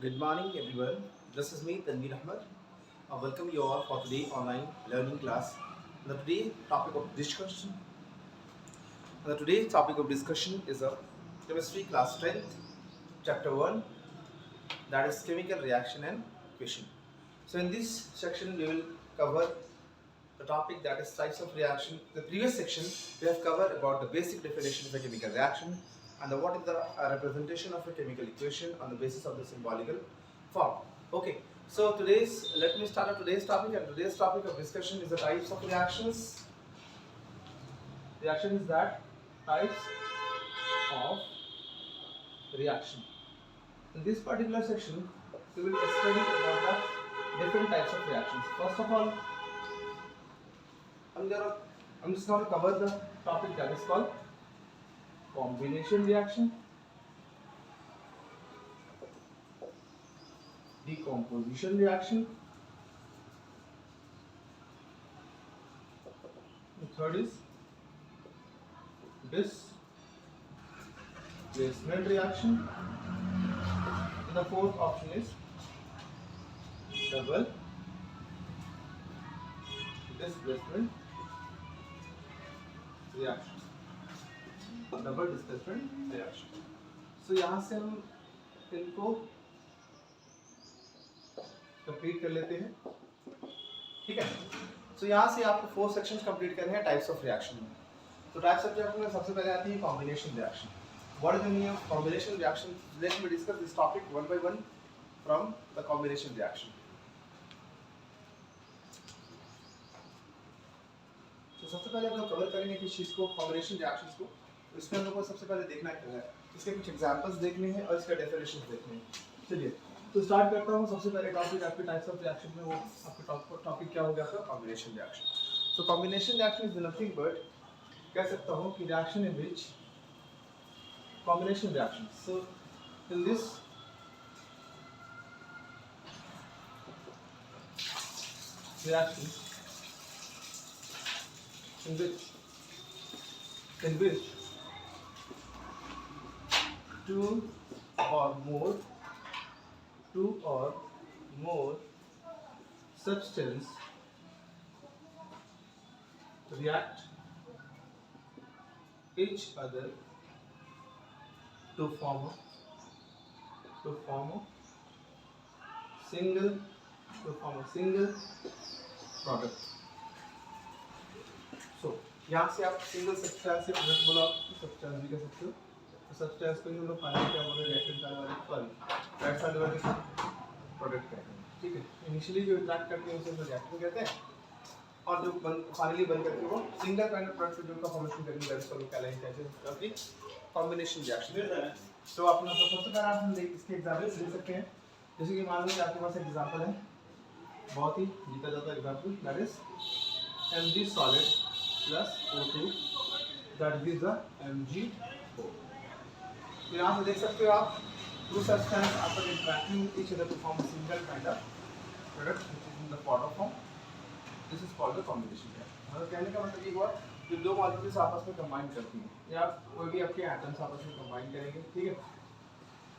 Good morning, everyone. This is me, Tanveer Ahmed. Welcome you all for today online learning class. The today topic of discussion. The today's topic of discussion is a chemistry class 10th, chapter 1, that is chemical reaction and equation. So in this section, we will cover the topic that is types of reaction. The previous section we have covered about the basic definition of a chemical reaction and what is the representation of a chemical equation on the basis of the symbolical form. Okay, so let me start today's topic, and today's topic of discussion is the types of reactions. Reaction is that types of reaction. In this particular section, we will study about the different types of reactions. First of all, I'm just going to cover the topic that is called combination reaction, decomposition reaction, the third is displacement reaction, and the fourth option is double displacement reaction. Double displacement reaction. So यहाँ से हम इनको complete कर लेते हैं. ठीक है. सो यहाँ से आपको 4 सेक्शंस कंप्लीट करने हैं टाइप्स ऑफ रिएक्शन में. तो टाइप्स ऑफ रिएक्शन में सबसे पहले आती है combination reaction. What is the meaning of combination reaction? Let me discuss this topic one by one from the combination reaction. तो सबसे पहले हम लोग कवर करेंगे किस चीज़ को, कॉम्बिनेशन रिएक्शंस को. इसमें हम लोग को सबसे पहले देखना क्या है, इसके कुछ एग्जांपल्स देखने हैं और इसका डेफिनेशन देखने हैं. चलिए तो स्टार्ट करता हूँ. सबसे पहले टॉपिक आपके टाइप्स ऑफ रिएक्शन में, वो आपका टॉपिक क्या हो गया आपका? Combination reaction. So combination reaction is nothing but, कह सकता हूँ कि reaction in which combination reaction. So in this reaction in which two or more substance react each other to form a single product. So यहाँ से आप single substance से product बोला, substance भी कह सकते हो. तो सब्सटेंस को हम लोग फाइनल क्या बोले, रिएक्टेंट वाले राइट साइड वाले प्रोडक्ट कहते हैं. ठीक है. इनिशियली जो इंटरेक्ट करते हैं उसे रिएक्टेंट कहते हैं, और जो फाइनली बन करके वो सिंगल काइंड ऑफ प्रोडक्ट जो का फॉर्मेशन करेंगे दैट इज कॉल्ड कहलाएंगे कहते हैं कॉम्बिनेशन रिएक्शन. तो अपना सबसे पहले हम इसके एग्जांपल ले सकते हैं. जैसे कि मान लीजिए आपके पास एग्जांपल है, बहुत ही जीता जाता example, that is Mg solid plus O2, that gives a Mg4. तो यहाँ से देख सकते हो आप, two substance after interacting with each other to form a single kind of product which is in the powder form. This is called the combination reaction. मतलब कहने का मतलब ये हुआ कि दो मॉलिक्यूल्स आपस में कंबाइन करती हैं, या कोई भी आपके एटम्स आपस में कंबाइन करेंगे. ठीक है.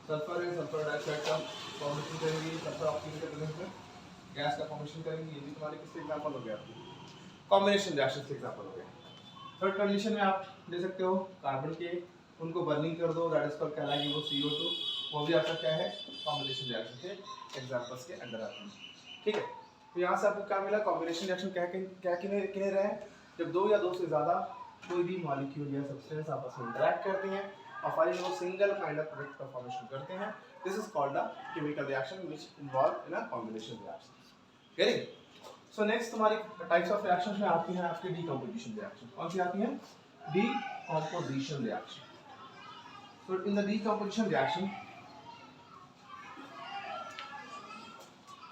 सल्फर है, सल्फर डाइऑक्साइड का फॉर्मेशन करेंगे, सल्फर ऑक्सीजन के प्रेजेंस में गैस का फॉर्मेशन करेंगे. ये भी तुम्हारे किसके एग्जांपल हो गया आपके कॉम्बिनेशन रिएक्शन के एग्जांपल हो गए. थर्ड कंडीशन में आप दे सकते हो कार्बन के, उनको बर्निंग कर दो, दैट इज कॉल्ड कहलाएगी वो CO2. वो भी आपका क्या है, कॉम्बिनेशन रिएक्शन के एग्जांपल्स के अंडर आते हैं. ठीक है. तो यहाँ से आपको क्या मिला, कॉम्बिनेशन रिएक्शन क्या किने रहे हैं, जब दो या दो से ज़्यादा कोई भी मॉलिक्यूल या सब्सटेंस आपस में इंटरैक्ट करते हैं और फाइनली वो सिंगल काइंड ऑफ प्रोडक्ट का फॉर्मेशन करते हैं. This is called the chemical reaction which involve in a combination reaction. Getting. So next हमारी टाइप्स ऑफ रिएक्शंस में आती हैं आपकी डीकंपोजिशन रिएक्शन. कौन सी आती हैं? Decomposition reaction. So in the decomposition reaction,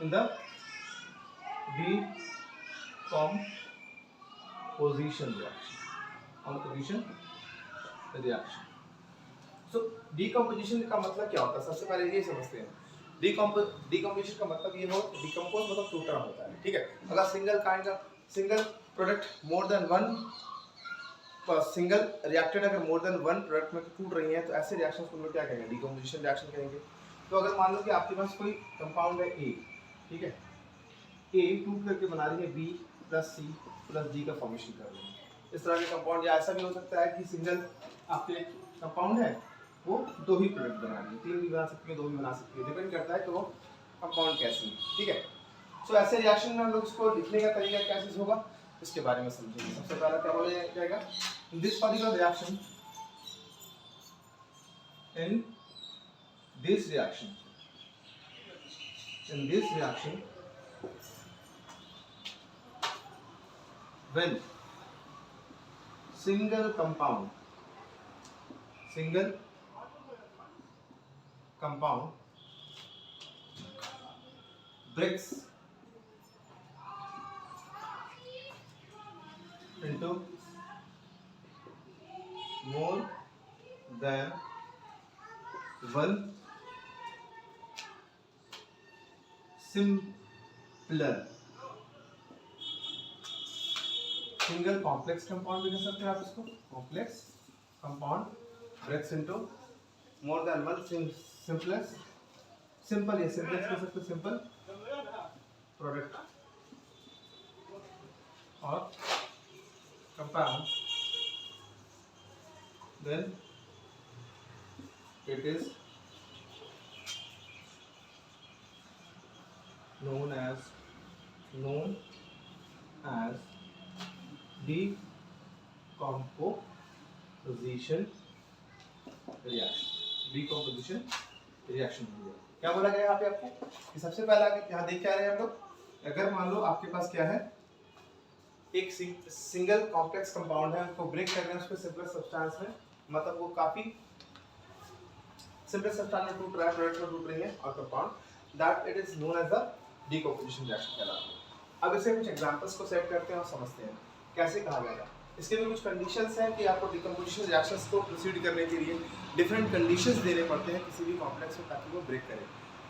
in the decomposition reaction. So decomposition का मतलब क्या होता है, सबसे पहले ये समझते हैं. डिकम्पोजिशन का मतलब ये हो, डिकम्पोज मतलब टूटना होता है. ठीक है. अगर सिंगल प्रोडक्ट मोर देन वन सिंगल रिएक्टेड अगर मोर देन वन प्रोडक्ट में टूट रही है तो ऐसे रिएक्शंस को हम लोग क्या कहेंगे, डिकम्पोजिशन रिएक्शन कहेंगे. तो अगर मान लो कि आपके पास कोई कंपाउंड है ए, ठीक है, ए टूट करके बना रही है B plus C plus D का फॉर्मेशन कर रही है। इस तरह के कंपाउंड, या ऐसा भी हो सकता है कि सिंगल आपके कंपाउंड है वो दो ही प्रोडक्ट बना रही है, तीन भी बना सकती है, दो भी बना सकती है, डिपेंड करता है कि वो कंपाउंड कैसे है, ठीक है। सो ऐसे रिएक्शन में हम लोग इसको लिखने का तरीका क्या चीज होगा इसके बारे में समझेंगे। सबसे पहला क्या बोला जाएगा, in this particular reaction, in this reaction, in this reaction when single compound breaks into more than one simpler single complex compound भी कह सकते हैं आप इसको, complex compound breaks into more than one simplest, simple या simplest कह सकते हैं, सिंपल प्रोडक्ट और compound, then it is known as decomposition reaction हो गया। क्या बोला गया यहाँ पे आपको कि सबसे पहला यहाँ देख क्या रहे हैं हम लोग, अगर मान लो आपके पास क्या है, एक सिंगल कॉम्प्लेक्स कंपाउंड है, उसको ब्रेक कर रहे हैं उसको सिंपल सब्सटेंस में, मतलब वो काफी सिंपल सब्सटेंस में टूट रहा है, प्रोडक्ट में टूट रही है और compound, that it is known as the decomposition reaction कहलाता है। अब इसे कुछ एग्जांपल्स को सेट करते हैं और समझते हैं कैसे कहा जाएगा। इसके लिए कुछ कंडीशंस हैं कि आपको डिकम्पोजिशन रिएक्शंस को प्रोसीड करने के लिए डिफरेंट कंडीशंस देने पड़ते हैं किसी भी कॉम्प्लेक्स में ताकि वो ब्रेक करे।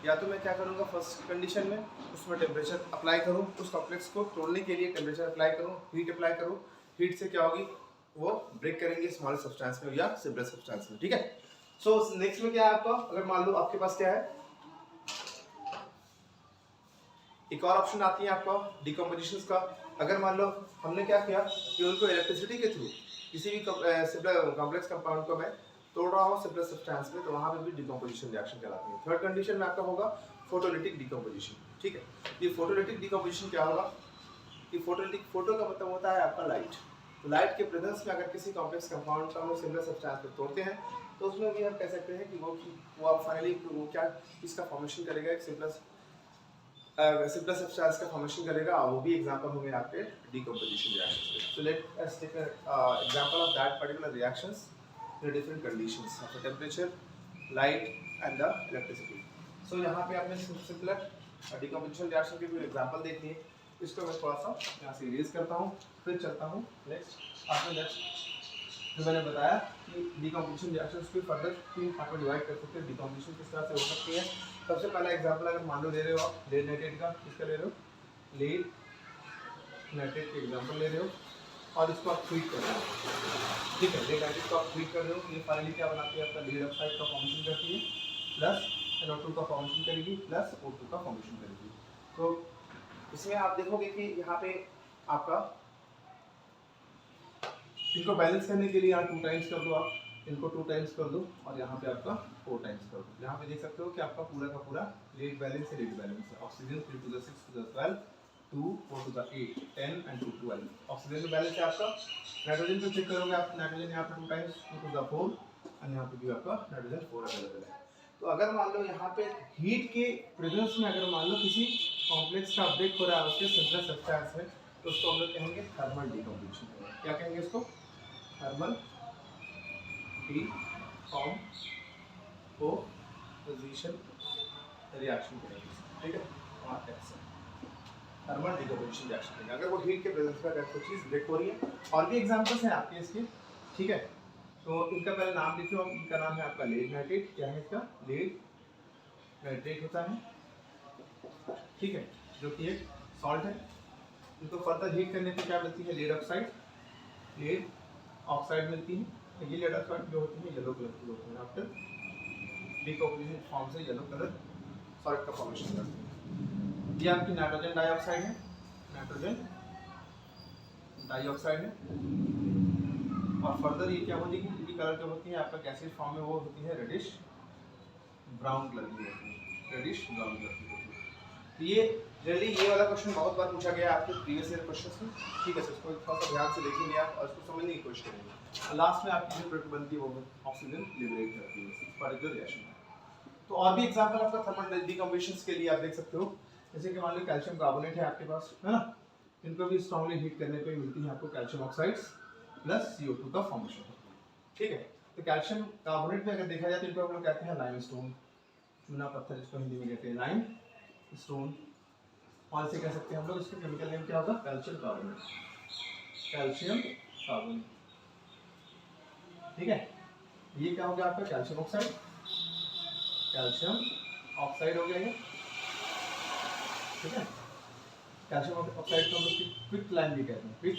या तो मैं क्या करूँगा, फर्स्ट कंडीशन में उसमें टेम्परेचर अप्लाई करूँ, उस कॉम्प्लेक्स को तोड़ने के लिए टेम्परेचर अप्लाई करूँ, हीट अप्लाई करूँ, हीट से क्या होगी वो ब्रेक करेंगे स्मॉल सब्सटेंस में या सिंपल सब्सटेंस में, ठीक है। सो नेक्स्ट में क्या है आपका, अगर मान लो आपके पास क्या है, एक और ऑप्शन आती है आपका डिकम्पोजिशन का। अगर मान लो हमने क्या किया कि उनको इलेक्ट्रिसिटी के थ्रू किसी भी कॉम्प्लेक्स कंपाउंड को मैं तोड़ रहा हूँ सिंपल सब्सटेंस में, तो वहाँ पे भी डिकम्पोजिशन रिएक्शन कहलाती है। थर्ड कंडीशन में आपका होगा फोटोलिटिक डिकम्पोजिशन, ठीक है। ये फोटोलिटिक डिकम्पोजिशन क्या होगा, ये फोटोलिटिक, फोटो का मतलब होता है आपका लाइट, तो लाइट के प्रेजेंस में अगर किसी कॉम्प्लेक्स कंपाउंड का हम सिंपल सब्सटेंस में तोड़ते हैं तो उसमें भी हम कह सकते हैं कि वो आप फाइनली वो क्या इसका फॉर्मेशन करेगा, एक सिंपल सब्सटेंस का फॉर्मेशन करेगा, वो भी एग्जांपल होंगे आपके डिकम्पोजिशन रिएक्शंस के। So let us take example of that particular reactions in different conditions of the temperature, light and the electricity. So यहाँ पे आपने सिंपल डिकम्पोजिशन रिएक्शन के भी एग्जांपल देख लिए। इसको मैं थोड़ा सा यहाँ से इरेज करता हूँ, फिर चलता हूँ नेक्स्ट। आपने नेक्स्ट जो मैंने बताया कि डिकम्पोजिशन रिएक्शंस को फर्दर तीन पार्ट में डिवाइड कर सकते हैं, डिकम्पोजिशन किस तरह से हो सकती है। सबसे पहला एग्जांपल अगर मान लो ले रहे हो आप लेड नाइट्रेट का, किसका ले रहे हो, लेड नाइट्रेट के एग्जांपल ले रहे हो और इसको आप ट्रीट कर रहे हो, ठीक है। लेड नाइट्रेट को आप ट्रीट कर रहे हो, ये फाइनली क्या बनाती है आपका लीड ऑक्साइड का फॉर्मेशन करती है, प्लस NO2 का फॉर्मेशन करेगी, प्लस O2 का फॉर्मेशन करेगी। तो इसमें आप देखोगे कि यहाँ पे आपका इनको बैलेंस करने के लिए यहाँ 2 टाइम्स कर दो, आप इनको 2 टाइम्स कर दो और यहाँ पे आपका 4 टाइम्स कर दो। यहाँ पे देख सकते हो कि आपका पूरा का पूरा लेड बैलेंस है, लेड बैलेंस है। Oxygen 3 to the 6 to the 12, 2 4 to the 8 10 and 2 12। Oxygen में बैलेंस है आपका। नाइट्रोजन पे चेक करोगे आप, नाइट्रोजन यहाँ पे 2 टाइम्स 2 to the 4 और यहाँ पे भी आपका नाइट्रोजन 4 अवेलेबल है। तो अगर मान लो यहाँ पे हीट के प्रेजेंस में अगर मान लो किसी कॉम्प्लेक्स का ब्रेक हो रहा है उसके सिंपल सब्सटेंस में, तो उसको हम लोग कहेंगे थर्मल डिकम्पोजिशन। क्या कहेंगे इसको, थर्मल डिकम्पोजिशन रिएक्शन करेंगे, ठीक है। थर्मल डिकम्पोजिशन रिएक्शन करेंगे अगर वो हीट के प्रेजेंस में अगर कोई चीज़ ब्रेक हो रही है। और भी एग्जांपल्स हैं आपके इसके, ठीक है। तो इनका पहले नाम लिखो, इनका नाम है आपका लेड नाइट्रेट। क्या है इसका, लेड नाइट्रेट होता है, ठीक है, जो कि एक सॉल्ट है। इनको फर्दर हीट करने पे क्या मिलती है, लेड ऑक्साइड, लेड ऑक्साइड मिलती है। ये लेड ऑक्साइड जो होती है येलो कलर की होती है। आफ्टर डिकम्पोजिशन फॉर्म से येलो कलर सॉल्ट का फॉर्मेशन करती है। ये आपकी नाइट्रोजन डाइऑक्साइड है, नाइट्रोजन डाइऑक्साइड है। और फर्दर ये क्या होती है, ये कलर जो होती है आपका गैसियस फॉर्म में, वो होती है रेडिश ब्राउन कलर की होती है, रेडिश ब्राउन कलर की होती है। तो ये जनरली ये वाला क्वेश्चन बहुत बार पूछा गया है आपके प्रीवियस ईयर क्वेश्चन में, ठीक है सर। इसको थोड़ा सा ध्यान से देखेंगे आप और इसको समझने की कोशिश करेंगे। और लास्ट में आपकी जो प्रोडक्ट बनती है वो ऑक्सीजन लिबरेट करती है इस पर्टिकुलर रिएक्शन में। तो और भी एग्जांपल आपका थर्मल डिकम्पोजिशन के लिए आप देख सकते हो, जैसे कि मान लो कैल्शियम कार्बोनेट है आपके पास, है ना, इनको भी स्ट्रांगली हीट करने पे मिलती है आपको कैल्शियम ऑक्साइड्स प्लस CO2 का फॉर्मेशन होता है, ठीक है। तो कैल्शियम कार्बोनेट में अगर देखा जाए तो इनको हम लोग कहते हैं लाइमस्टोन, चूना पत्थर, जिसको हिंदी में कहते हैं लाइम स्टोन। और इसे कह सकते हैं हम लोग, इसका केमिकल नेम क्या होगा, कैल्शियम कार्बोनेट, कैल्शियम कार्बोनेट, ठीक है। ये क्या हो गया आपका कैल्शियम ऑक्साइड, कैल्शियम ऑक्साइड हो गया ये, ठीक है। कैल्शियम ऑक्साइड को हम लोग क्विक लाइम भी कहते हैं, क्विक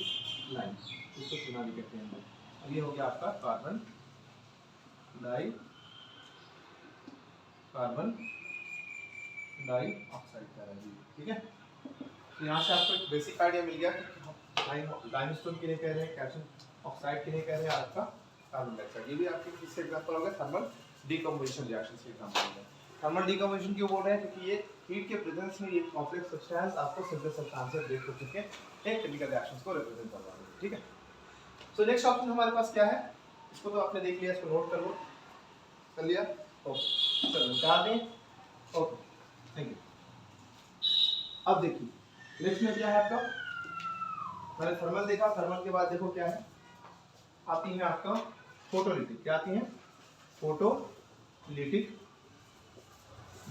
लाइम, इसको चूना भी कहते हैं हम लोग। अब ये हो गया आपका कार्बन डाइऑक्साइड का है, ठीक है। तो यहाँ से आपको एक बेसिक आइडिया मिल गया कि लाइमस्टोन के लिए कह रहे हैं, कैल्शियम ऑक्साइड के लिए कह रहे हैं आपका कार्बन डाइऑक्साइड। ये भी आपके किससे एग्जांपल हो गया, थर्मल डिकम्पोजिशन रिएक्शन से एग्जांपल हो गया। थर्मल डिकम्पोजिशन क्यों बोल रहे हैं, क्योंकि ये हीट के प्रेजेंस में ये कॉम्प्लेक्स सब्सटेंस आपको सिंपल सब्सटेंस से ब्रेक हो चुके हैं, एक केमिकल रिएक्शंस को रिप्रेजेंट कर रहा है, ठीक है। सो नेक्स्ट ऑप्शन हमारे पास क्या है, इसको तो आपने देख लिया, इसको नोट कर लिया, ओके चलो निकाल दें, ओके थैंक यू। अब देखिए नेक्स्ट में क्या है आपका, मैंने थर्मल देखा, थर्मल के बाद देखो क्या है, आती है आपका फोटोलिटिक। क्या आती है, photolytic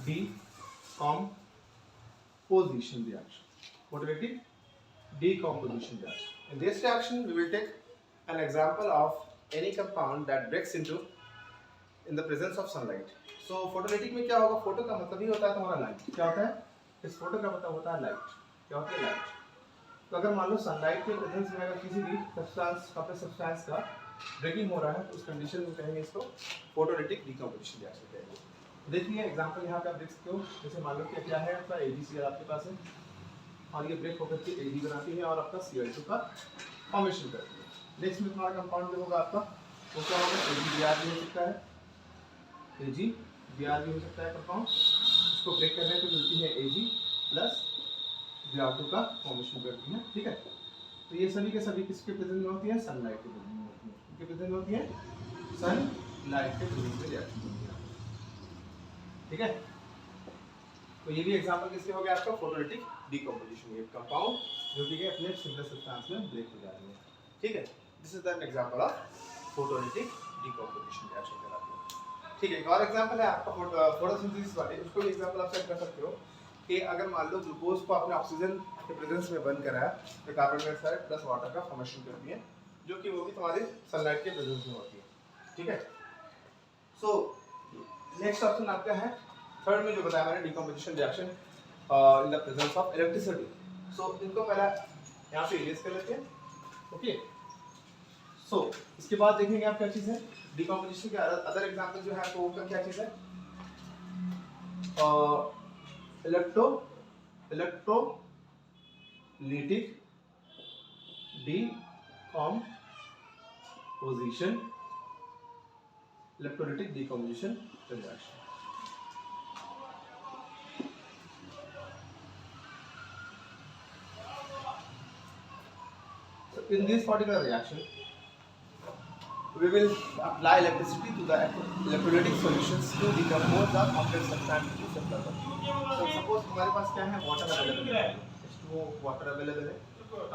decomposition reaction, photolytic decomposition reaction. In this reaction we will take an example of any compound that breaks into in the presence of sunlight. So photolytic में क्या होगा, फोटो का मतलब ही होता है तुम्हारा लाइट, क्या होता है, इस फोटो का मतलब होता है लाइट, क्या होता है लाइट। तो अगर मान लो सनलाइट के प्रेजेंस में अगर किसी भी सब्सटेंस का ब्रेकिंग हो रहा है तो उस कंडीशन में कहेंगे इसको फोटोलिटिक डिकम्पोजिशन रिएक्शन कहेंगे। देखिए एग्जांपल यहाँ पे आप देख सकते हो, जैसे मान लो कि क्या है आपका AgCl आपके पास है और ये ब्रेक होकर के Ag बनाती है और आपका CO2 का फॉर्मेशन करती है। नेक्स्ट में तुम्हारा कंपाउंड जो होगा आपका वो क्या होगा, AgBr भी हो सकता है, AgBr भी हो सकता है कंपाउंड, इसको ब्रेक करने पे मिलती है Ag प्लस Br2 का फॉर्मेशन करती है, ठीक है। तो ये सभी के सभी किसके प्रेजेंस में होती है, सनलाइट के प्रेजेंस में होती है, किसके प्रेजेंस में होती है, सनलाइट के प्रेजेंस में रिएक्शन होती है, ठीक है। तो ये भी एग्जांपल किसके हो गया आपका, फोटोलिटिक डिकम्पोजिशन, ये कंपाउंड जो कि अपने सिंपल सब्सटेंस में ब्रेक हो जा रही है, ठीक है। This is the example of photolytic decomposition reaction कहलाती है, ठीक है। एक और एग्जांपल है आपका फोटोसिंथेसिस वाले, उसको भी एग्जांपल आप सेट कर सकते हो कि अगर मान लो ग्लूकोज को आपने ऑक्सीजन के प्रेजेंस में बर्न करा है तो कार्बन डाइऑक्साइड प्लस वाटर का फॉर्मेशन करती है, जो कि वो भी तुम्हारे सनलाइट के प्रेजेंस में होती है, ठीक है। सो नेक्स्ट ऑप्शन आपका है थर्ड में जो बताया मैंने, decomposition reaction in the presence of electricity. So इनको पहला यहाँ पे इरेज कर लेते हैं, ओके। सो इसके बाद देखेंगे आप क्या चीज़ है, डिकम्पोजिशन के अदर एग्जांपल जो है आपको वो क्या चीज़ है, electrolytic decomposition reaction. So in this particular reaction we will apply electricity to the electrolytic solutions to decompose the complex substance into simpler form. So suppose हमारे पास क्या है, वाटर अवेलेबल है, H2O वाटर अवेलेबल है।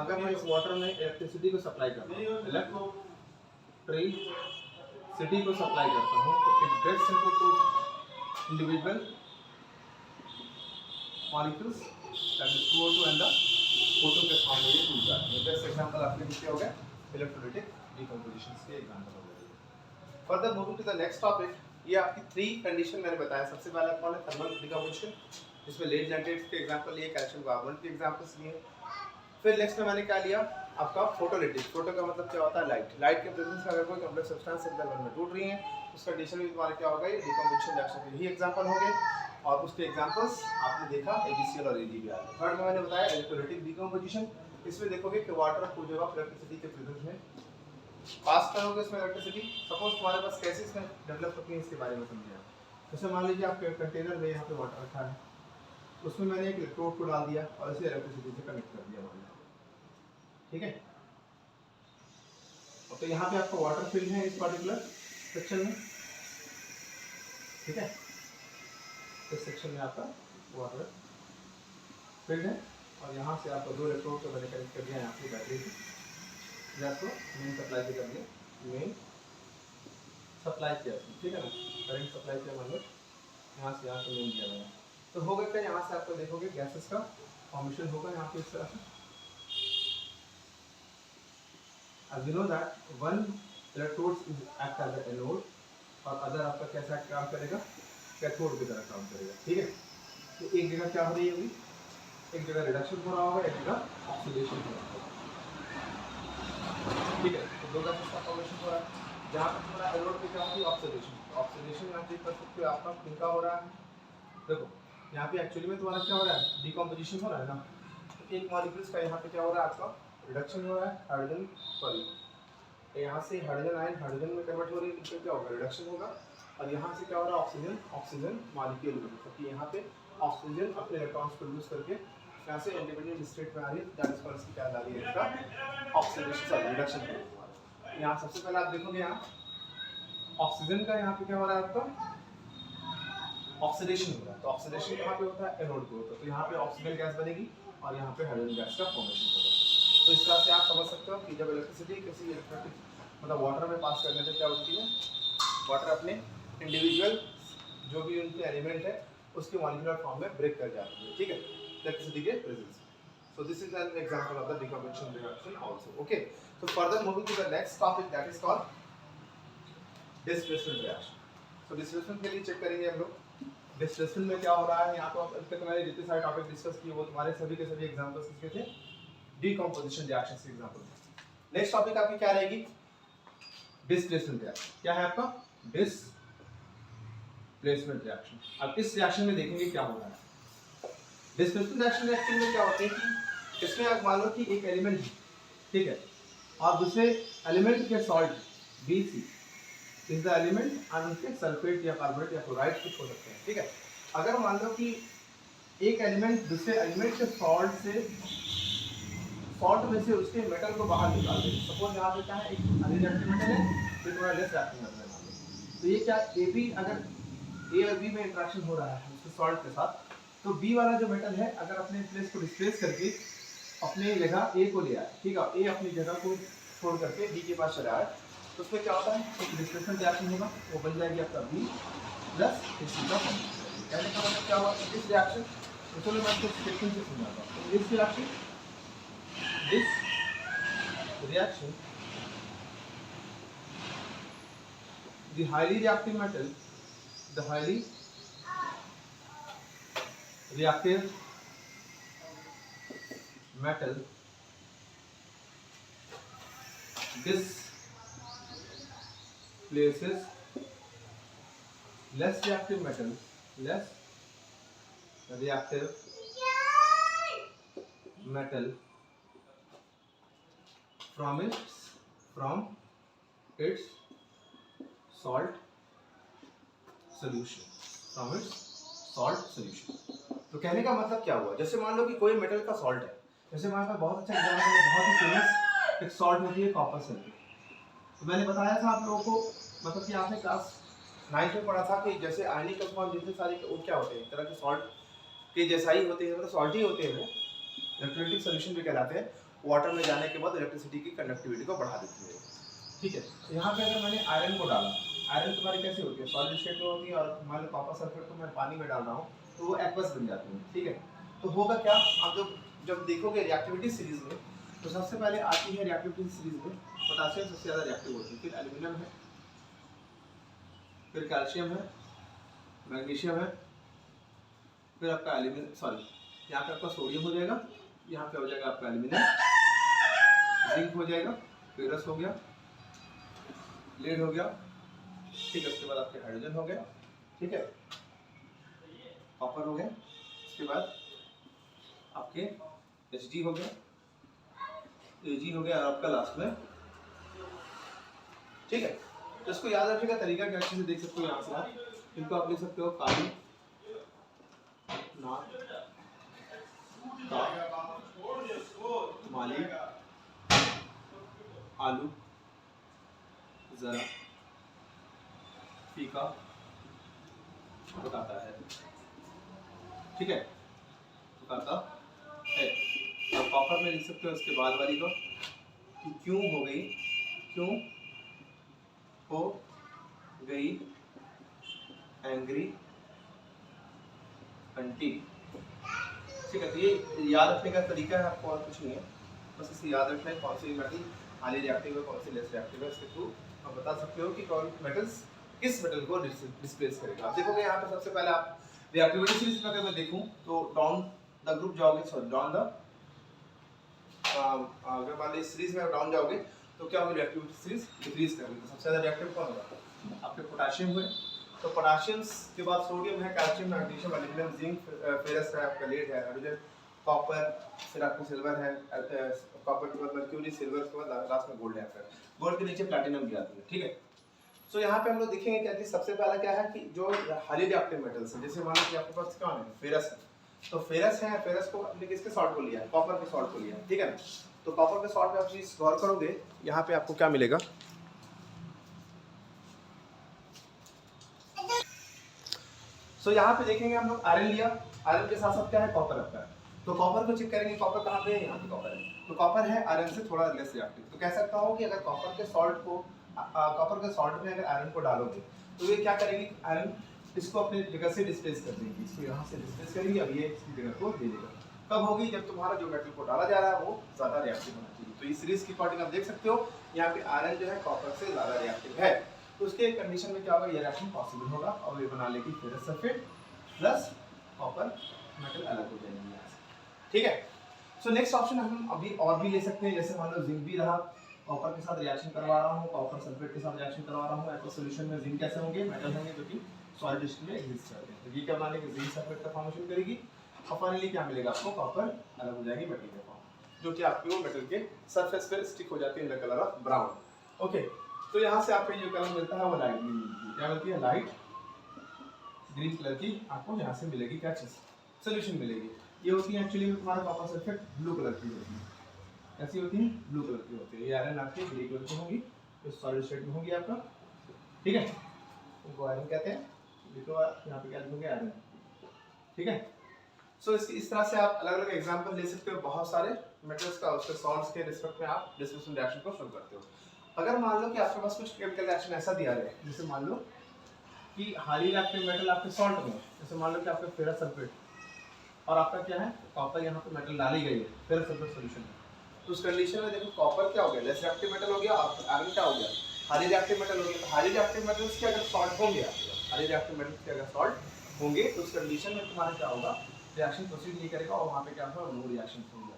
अगर मैं इस water में electricity को सप्लाई करता हूँ, इलेक्ट्रिसिटी को सप्लाई करता हूँ तो it breaks into two individual molecules, that is CO2 and the photo के फॉर्म में ये टूट जाते हैं। बेस्ट एग्जांपल आपके किसके हो गए, इलेक्ट्रोलिटिक डिकम्पोजिशन के एग्जांपल हो गए। Further moving to the next topic, ये आपकी 3 कंडीशन मैंने बताया। सबसे पहला कौन है, थर्मल डिकम्पोजिशन, जिसमें लेड जेनरेट्स के एग्जांपल लिए, कैल्शियम कार्बोनेट के एग्जांपल्स लिए। फिर नेक्स्ट में मैंने क्या लिया आपका फोटोलिटिक। फोटो का मतलब क्या होता है, लाइट। लाइट के प्रेजेंस में अगर कोई कॉम्प्लेक्स सब्सटेंस सेल में टूट रही है उसका कंडीशन भी तुम्हारा क्या होगा, ये डिकम्पोजिशन रिएक्शन के यही एग्जांपल होंगे और उसके एग्जांपल्स आपने देखा AgCl और AgBr। थर्ड में मैंने बताया इलेक्ट्रोलाइटिक डिकम्पोजिशन। इसमें देखोगे कि वाटर पूरी जगह इलेक्ट्रिसिटी के प्रेजेंस में पास करोगे इसमें इलेक्ट्रिसिटी। सपोज तुम्हारे पास कैसे इसमें डेवलप होती है इसके बारे में समझिए। जैसे मान लीजिए आपके कंटेनर में यहाँ पे वाटर रखा है, उसमें मैंने एक इलेक्ट्रोड को डाल दिया और इसे इलेक्ट्रिसिटी से कनेक्ट कर दिया मान लो, ठीक है। तो यहाँ पे आपका वाटर फिल्ड है इस पर्टिकुलर सेक्शन में, ठीक है। इस सेक्शन में आपका वाटर फिल्ड है और यहाँ से आपको दो इलेक्ट्रोड को मैंने कनेक्ट कर दिया यहाँ पे बैटरी से, को मेन सप्लाई से कर दिया, मेन सप्लाई किया, ठीक है ना, करंट सप्लाई किया मान लो यहाँ से मेन दिया मैंने। तो होगा क्या, यहाँ से आपको देखोगे गैसेस का फॉर्मेशन होगा यहाँ पे इस तरह से। As you know that one electrode is act as an anode और अदर आपका कैसा काम करेगा, कैथोड की तरह काम करेगा, ठीक है। तो एक जगह क्या हो रही होगी, एक जगह रिडक्शन हो रहा होगा, एक जगह ऑक्सीडेशन हो रहा होगा, ठीक है। तो दो गैसेस का फॉर्मेशन हो रहा है। जहाँ पर थोड़ा एनोड पे क्या होती है, ऑक्सीडेशन। ऑक्सीडेशन यहाँ चेक कर सकते हो आपका किनका हो रहा है, देखो यहाँ पे एक्चुअली में तुम्हारा क्या हो रहा है, डिकम्पोजिशन हो रहा है ना। तो एक मॉलिक्यूल्स का यहाँ पे क्या हो रहा है, आपका रिडक्शन हो रहा है, हाइड्रोजन सॉरी यहाँ से हाइड्रोजन आयन हाइड्रोजन में कन्वर्ट हो रही है, इसमें क्या होगा, रिडक्शन होगा। और यहाँ से क्या हो रहा है, ऑक्सीजन ऑक्सीजन मॉलिक्यूल में, क्योंकि यहाँ पे ऑक्सीजन अपने इलेक्ट्रॉन्स को यूज करके यहाँ से इंडिपेंडेंट स्टेट में आ रही है, दैट इज कॉल्ड इसकी क्या आ रही है, इसका ऑक्सीडेशन सॉरी रिडक्शन हो रहा है। यहाँ सबसे पहले आप देखोगे यहाँ ऑक्सीजन का यहाँ पे क्या हो रहा है, आपका ऑक्सीडेशन हो रहा है। तो ऑक्सीडेशन कहाँ पे होता है, एनोड पे होता है। तो यहाँ पे ऑक्सीजन गैस बनेगी और यहाँ पे हाइड्रोजन गैस का फॉर्मेशन होगा। तो इस तरह से आप समझ सकते हो कि जब इलेक्ट्रिसिटी किसी इलेक्ट्रिक मतलब वाटर में पास करने से क्या होती है, वाटर अपने इंडिविजुअल जो भी उनके एलिमेंट है उसके मॉलिक्यूलर फॉर्म में ब्रेक कर जाती है, ठीक है, इलेक्ट्रिसिटी के प्रेजेंस में। So this is an example of the decomposition reaction also, okay. तो further moving to the next topic that is called displacement reaction. So displacement के लिए चेक करेंगे हम लोग डिस्प्लेसमेंट में क्या हो रहा है। यहाँ पे अब तक मैंने जितने सारे टॉपिक डिस्कस किए वो तुम्हारे सभी के सभी एग्जांपल्स किसके थे, डिकम्पोजिशन रिएक्शंस के एग्जांपल। नेक्स्ट टॉपिक आपकी क्या रहेगी, डिस्प्लेसमेंट रिएक्शन। क्या है आपका, डिस्प्लेसमेंट रिएक्शन। अब इस रिएक्शन में देखेंगे क्या हो रहा है। डिस्प्लेसमेंट रिएक्शन रिएक्शन में क्या होता है कि इसमें आप मान लो कि एक एलिमेंट है, ठीक है, और दूसरे एलिमेंट के salt BC is the element और उनके सल्फेट या कार्बोनेट या क्लोराइड कुछ हो सकते हैं, ठीक है। अगर मान लो कि एक एलिमेंट दूसरे एलिमेंट के सॉल्ट में से उसके मेटल को बाहर निकाल दे। सपोज यहाँ पे क्या है, एक हाईली रिएक्टिव मेटल है, फिर थोड़ा लेस रिएक्टिव मेटल है। तो ये क्या AB अगर A और B में इंटरेक्शन हो रहा है उसके सॉल्ट के साथ, तो B वाला जो मेटल है अगर अपने प्लेस को डिस्प्लेस करके अपने जगह A को ले आए, ठीक है, A अपनी जगह को छोड़ करके B के पास चला आए, तो उसमें क्या होता है, एक डिस्प्लेसमेंट रिएक्शन होगा, वो बन जाएगी आपका B प्लस C का कहने का मतलब क्या हुआ, इस रिएक्शन चलो मैं आपको स्टेटमेंट से समझाता हूँ। इस reaction the highly reactive metal displaces less reactive metal from its salt solution, तो कहने का मतलब क्या हुआ, जैसे मान लो कि कोई मेटल का सॉल्ट है, जैसे हमारे पास बहुत अच्छा एग्जांपल है, बहुत ही फेमस एक सॉल्ट होती है कॉपर सल्फेट। तो मैंने बताया था आप लोगों को, मतलब कि आपने क्लास 9 में पढ़ा था कि जैसे आयनिक कंपाउंड जितने सारे वो क्या होते हैं, एक तरह के सॉल्ट के जैसा ही होते हैं, मतलब सॉल्ट ही होते हैं, वो इलेक्ट्रोलाइटिक सॉल्यूशन भी कहलाते हैं। वाटर में जाने के बाद इलेक्ट्रिसिटी की कंडक्टिविटी को बढ़ा देती है, ठीक है। तो यहाँ पे अगर मैंने आयरन को डाला, आयरन तुम्हारी कैसे होती है, सॉलिड स्टेट में होती है, और मान लो कॉपर सल्फेट को मैं पानी में डाल रहा हूँ तो वो एक्वस बन जाती है, ठीक है। तो होगा क्या, आप जब देखोगे रिएक्टिविटी सीरीज में, तो सबसे पहले आती है रिएक्टिविटी सीरीज में पोटेशियम सबसे ज़्यादा रिएक्टिव होती है, फिर एल्यूमिनियम है, फिर कैल्शियम है, मैग्नीशियम है, फिर आपका यहाँ पे आपका सोडियम हो जाएगा, यहाँ पे हो जाएगा आपका एल्यूमिनियम, जिंक हो जाएगा, फेरस हो गया, लेड हो गया, ठीक है। उसके बाद आपके हाइड्रोजन हो गया, ठीक है, कॉपर हो गया, उसके बाद आपके Hg हो गया, Ag हो गया, और आपका लास्ट में, ठीक है। तो इसको याद रखने का तरीका क्या, अच्छे से देख सकते हो यहाँ से आप, इनको आप लिख सकते हो काली, ना, का, माली, आलू, जरा, फीका, बताता है, ठीक है, बताता है। अब कॉपर में लिख सकते हो इसके बाद वाली को कि क्यों हो गई, क्यों हो गई एंग्री आंटी, ठीक है। तो ये याद रखने का तरीका है आपको, और कुछ नहीं है, बस इसे याद रखना है कौन सी मेटल हाईली रिएक्टिव है, कौन सी लेस रिएक्टिव है। इसके थ्रू आप बता सकते हो कि कौन मेटल्स किस मेटल को डिस्प्लेस करेगा। आप देखोगे यहाँ पे सबसे पहले आप रिएक्टिविटी सीरीज में अगर मैं देखूं तो डाउन द ग्रुप जाओगे, सॉरी डाउन द, अगर मान लीजिए सीरीज में डाउन जाओगे तो क्या होगी, रिएक्टिविटी सीरीज डिक्रीज करेगी। तो सबसे ज़्यादा रिएक्टिव कौन होगा, आपके पोटेशियम हुए, तो पोटेशियम के बाद सोडियम है, calcium, magnesium, aluminium, zinc, ferrous है, आपका लेड है, हाइड्रोजन, कॉपर, फिर आपको सिल्वर है, कॉपर के बाद मर्क्यूरी, सिल्वर के बाद लास्ट में गोल्ड है, आपका गोल्ड के नीचे प्लैटिनम भी आती है, ठीक है। सो यहाँ पे हम लोग देखेंगे क्या कि सबसे पहला क्या है कि जो हाईली रिएक्टिव मेटल्स है, जैसे मान लो कि आपके पास कौन है, फेरस है, तो फेरस है, फेरस को हमने किसके सॉल्ट को लिया है, कॉपर के सॉल्ट को लिया है, ठीक है ना। तो कॉपर के सॉल्ट में आप चीज गौर करोगे, यहाँ पे आपको क्या मिलेगा, सो यहाँ पे देखेंगे हम लोग आयरन लिया, आयरन के साथ साथ क्या है, कॉपर रखा है, तो कॉपर को चेक करेंगे, कॉपर कहाँ पे है, यहाँ पे कॉपर है, तो कॉपर है आयरन से थोड़ा लेस रिएक्टिव। तो कह सकता हूँ कि अगर कॉपर के सॉल्ट को कॉपर के सॉल्ट में अगर आयरन को डालोगे तो ये क्या करेगी, आयरन इसको अपनी जगह से डिस्प्लेस कर देगी, इसको यहाँ से डिस्प्लेस करेगी, अब ये इसकी जगह को दे देगा। कब होगी, जब तुम्हारा जो मेटल को डाला जा रहा है वो ज्यादा रिएक्टिव होना चाहिए। तो इस सीरीज की अकॉर्डिंग आप देख सकते हो यहाँ पे आयरन जो है कॉपर से ज्यादा रिएक्टिव है, तो उसके कंडीशन में क्या होगा, ये रिएक्शन पॉसिबल होगा और ये बना लेगी ferrous sulphate plus copper metal अलग हो जाएंगे यहाँ से, ठीक है। सो नेक्स्ट ऑप्शन हम अभी और भी ले सकते हैं, जैसे मान लो जिंक भी रहा, कॉपर के साथ रिएक्शन करवा रहा हूँ, कॉपर सल्फेट के साथ रिएक्शन करवा रहा हूँ, ऐसे सॉल्यूशन में जिंक कैसे होंगे, मेटल होंगे जो कि सॉलिड स्टेट में एग्जिस्ट करते हैं, तो ये क्या बनाने के जिंक सल्फेट का फॉर्मेशन करेगी, और फाइनली क्या मिलेगा आपको, कॉपर अलग हो जाएगी मेटल के फॉर्म, जो कि आपके वो मेटल के सरफेस पे स्टिक हो जाती है in the colour of brown. Okay, तो यहाँ से आपको जो कलर मिलता है वो लाइट ग्रीन मिलती है, क्या मिलती है, लाइट ग्रीन कलर की आपको यहाँ से मिलेगी, क्या चीज, सोल्यूशन मिलेगी। ये होती है एक्चुअली में तुम्हारा कॉपर सल्फेट ब्लू कलर की होती है, ऐसी होती है, ब्लू कलर की होती है, ये आयरन आपके ग्रे कलर की होगी, तो सॉलिड स्टेट में होगी आपका, ठीक है, इनको आयरन कहते हैं, ये तो यहाँ पे क्या लिखोगे, आयरन, ठीक है। सो इस तरह से आप अलग अलग एग्जांपल ले सकते हो बहुत सारे मेटल्स का, उसके सॉल्ट्स के रिस्पेक्ट में आप डिस्प्लेसमेंट रिएक्शन को शुरू करते हो। अगर मान लो कि आपके पास कुछ केमिकल रिएक्शन ऐसा दिया जाए, जैसे मान लो कि हाईली रिएक्टिव मेटल आपके सॉल्ट में, जैसे मान लो कि आपका फेरस सल्फेट और आपका क्या है, कॉपर, यहाँ पे मेटल डाली गई है फेरस सल्फेट सॉल्यूशन में, तो उस कंडीशन में देखो कॉपर क्या हो गया, लेस रिएक्टिव मेटल हो गया, और आयरन क्या हो गया, हाईली रिएक्टिव मेटल हो गया। तो हाईली रिएक्टिव मेटल्स के अगर सॉल्ट होंगे, हाईली रिएक्टिव मेटल्स के अगर सॉल्ट होंगे तो उस कंडीशन में तुम्हारा क्या होगा, रिएक्शन प्रोसीड नहीं करेगा और वहाँ पे क्या होगा, नो रिएक्शन होगा,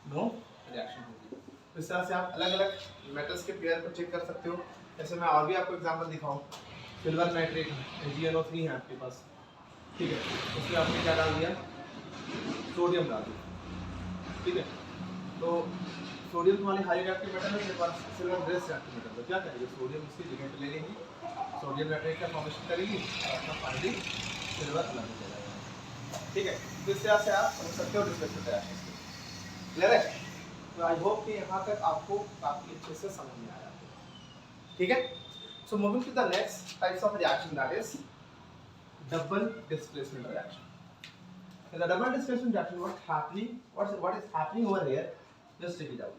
नो रिएक्शन होगी। तो इस तरह से आप अलग अलग मेटल्स के पेयर को चेक कर सकते हो। जैसे मैं और भी आपको एग्जांपल दिखाऊं, सिल्वर नाइट्रेट NaCl3 है आपके पास, ठीक है, उसमें आपने क्या डाल दिया, सोडियम डाल दिया, ठीक है। तो सोडियम तुम्हारी हाई रिएक्टिव मेटल है, मेरे पास सिल्वर लेस रिएक्टिव मेटल, तो क्या करेंगे, सोडियम इसकी जगह पे ले लेंगे, सोडियम नाइट्रेट का फॉर्मेशन करेगी और अपना फाइनली सिल्वर अलग हो जाएगा, ठीक है। तो इस तरह से आप समझ सकते हो डिस्प्लेसमेंट रिएक्शन क्लियर है। तो आई होप कि यहाँ तक आपको काफी अच्छे से समझ में आया, ठीक है। So moving to the next types of reaction, that is double displacement reaction. In the double displacement reaction, what is happening over here? Just check it out.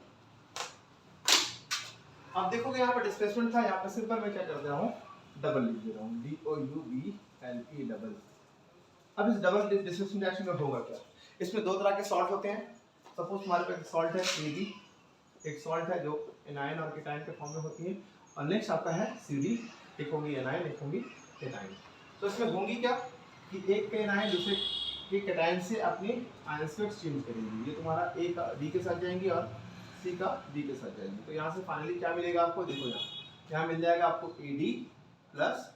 अब देखोगे यहाँ पर डिस्प्लेसमेंट था, यहाँ पर सिंपल मैं क्या कर रहा हूँ, डबल लिख दे रहा हूँ, DOUBLE डबल। अब इस डबल डिस्प्लेसमेंट रिएक्शन में होगा क्या, इसमें दो तरह के सॉल्ट होते हैं। सपोज हमारे पास सॉल्ट है CD, एक सॉल्ट है जो एनायन और केटायन के फॉर्म में होती है, और नेक्स्ट आपका है CD, एक होगी एनायन, एक होगी केटायन। तो इसमें होंगी क्या कि एक के एनायन दूसरे कि कैटायन से अपने आयंस को एक्सचेंज करेंगे। ये तुम्हारा ए का डी के साथ जाएंगे और सी का डी के साथ जाएंगे। तो यहाँ से फाइनली क्या मिलेगा आपको, देखो यहाँ मिल जाएगा आपको AD प्लस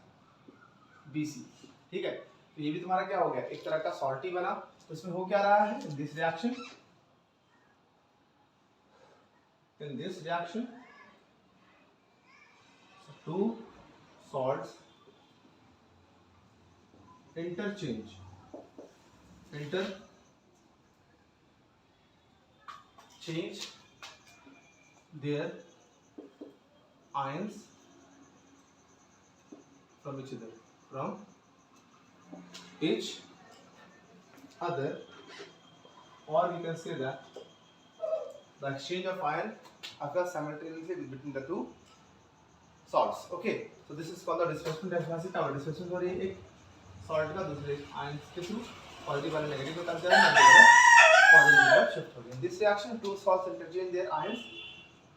BC, ठीक है। तो ये भी तुम्हारा क्या हो गया, एक तरह का सॉल्ट ही बना। तो इसमें हो क्या रहा है, in this reaction two salts interchange their ions from each other, or you can say that the exchange of ion occurs simultaneously between the two salts. Okay, so this is called the displacement diaphragmatic power. Displacement हो रही है एक salt का दूसरे ions के through, positive वाले negative में कब जा रहा है, नेगेटिव पॉजिटिव में शिफ्ट हो गया। This reaction two salts interchange their ions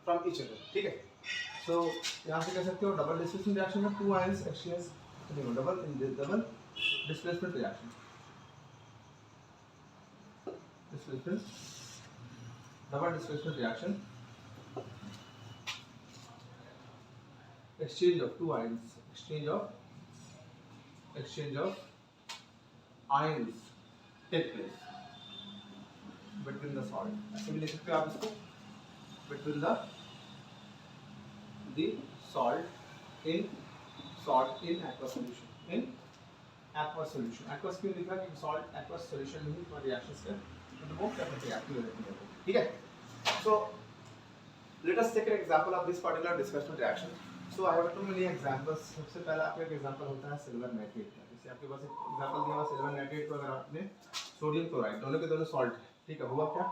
from each other, ठीक है। सो यहाँ से कह सकते हो डबल डिस्प्लेसमेंट रिएक्शन में two ions exchange, double displacement reaction, double displacement reaction, exchange of two ions, exchange of ions take place between the salt. ऐसे भी लिख सकते हो आप इसको, between the salt in aqueous solution, aqueous क्यों लिखा, क्योंकि salt aqueous solution में ही तुम्हारी reactions का तो वो क्या करते हैं, एक्टिव रहती है, ठीक है। So let us take an example of this particular displacement reaction. So I have too many examples. सबसे पहला आपका एक एग्जांपल होता है सिल्वर नाइट्रेट का। जैसे आपके पास एक एग्जांपल दिया हुआ सिल्वर नाइट्रेट को, अगर आपने सोडियम क्लोराइड, दोनों के दोनों सॉल्ट, ठीक है, हुआ क्या,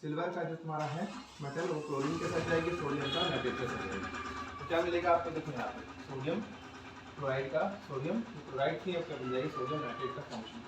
सिल्वर का जो तुम्हारा है मेटल वो क्लोरीन के साथ जाएगी, सोडियम का नाइट्रेट के साथ जाएगी। तो क्या मिलेगा आपको, देखो यहाँ पे सोडियम क्लोराइड का, सोडियम क्लोराइड की अब क्या मिल जाएगी, सोडियम नाइट्रेट का फॉर्मेशन।